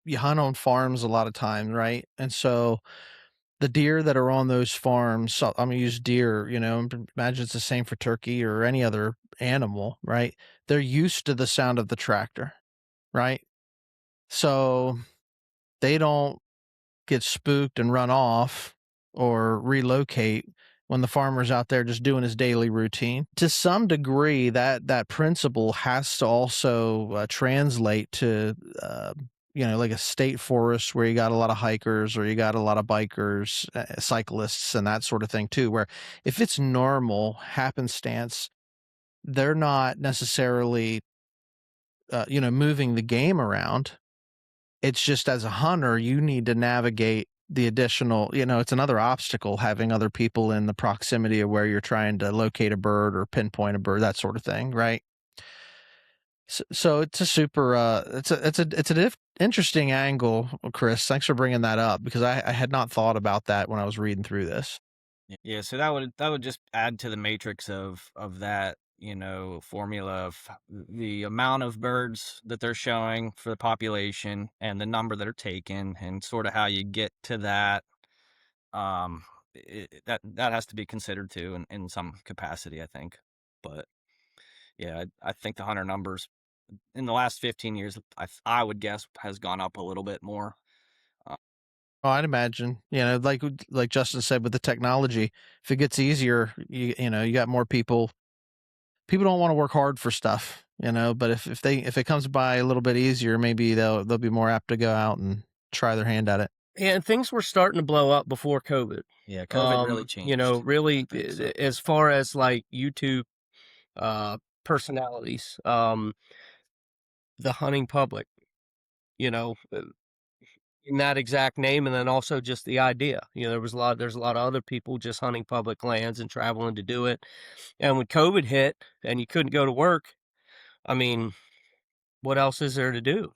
you hunt on farms a lot of times, right? And so the deer that are on those farms, so I'm gonna use deer, imagine it's the same for turkey or any other animal, right? They're used to the sound of the tractor, right? So they don't get spooked and run off or relocate when the farmer's out there just doing his daily routine. To some degree, that principle has to also translate to like a state forest where you got a lot of hikers or you got a lot of bikers, cyclists, and that sort of thing too. Where if it's normal happenstance, they're not necessarily moving the game around. It's just as a hunter, you need to navigate the additional, it's another obstacle having other people in the proximity of where you're trying to locate a bird or pinpoint a bird, that sort of thing, right? So it's a super, it's an interesting angle, Chris. Thanks for bringing that up because I had not thought about that when I was reading through this. Yeah, so that would just add to the matrix of that, formula of the amount of birds that they're showing for the population and the number that are taken and sort of how you get to that. That has to be considered too in some capacity, I think. But yeah, I think the hunter numbers in the last 15 years, I would guess, has gone up a little bit more. Uh, Oh, I'd imagine, like Justin said, with the technology, if it gets easier, you got more people. People don't want to work hard for stuff, but if it comes by a little bit easier, maybe they'll be more apt to go out and try their hand at it. And things were starting to blow up before COVID. yeah, COVID really changed. Really, I think so. as far as like YouTube uh, personalities, the hunting public, you know, uh, in that exact name, and then also just the idea. There's a lot of other people just hunting public lands and traveling to do it. And when COVID hit and you couldn't go to work, I mean, what else is there to do?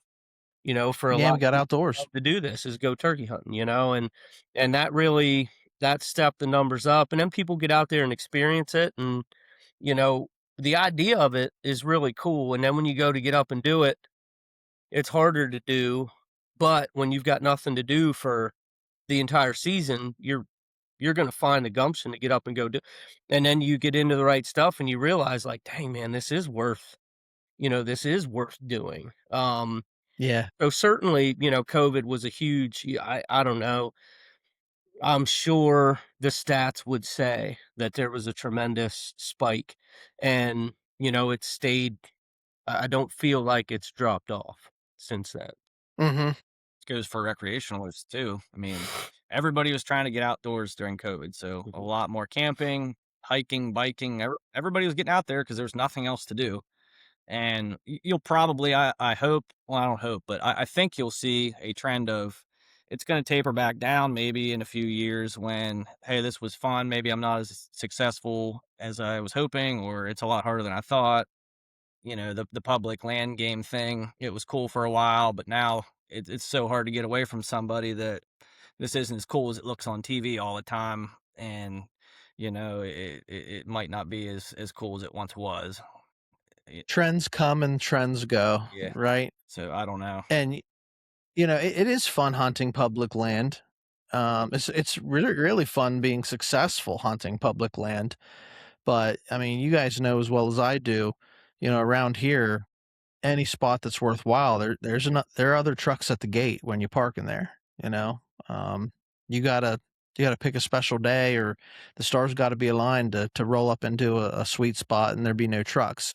For a Yeah, lot we of got people outdoors. love to do this is go turkey hunting, and that really that stepped the numbers up, and then people get out there and experience it, and you know, the idea of it is really cool, and then when you go to get up and do it, it's harder to do, but when you've got nothing to do for the entire season, you're gonna find the gumption to get up and go do, and then you get into the right stuff and you realize like, "Dang, man, this is worth doing." Yeah. So certainly, COVID was a huge, I don't know. I'm sure the stats would say that there was a tremendous spike and, it stayed. I don't feel like it's dropped off since then. Mhm. Goes for recreationalists too. I mean, everybody was trying to get outdoors during COVID, so a Mhm. lot more camping, hiking, biking. Everybody was getting out there because there's nothing else to do. And you'll probably, I hope, well, I don't hope, but I think you'll see a trend of it's going to taper back down maybe in a few years when, hey, this was fun. Maybe I'm not as successful as I was hoping, or it's a lot harder than I thought. The public land game thing, it was cool for a while, but now it's so hard to get away from somebody that this isn't as cool as it looks on TV all the time. And, it might not be as cool as it once was. It, Trends come and trends go, yeah. right? So I don't know. And it is fun hunting public land. It's really really fun being successful hunting public land. But I mean, you guys know as well as I do, around here, any spot that's worthwhile, there are other trucks at the gate when you park in there. Um, you gotta you gotta pick a special day, or the stars got to be aligned to roll up into a sweet spot, and there be no trucks.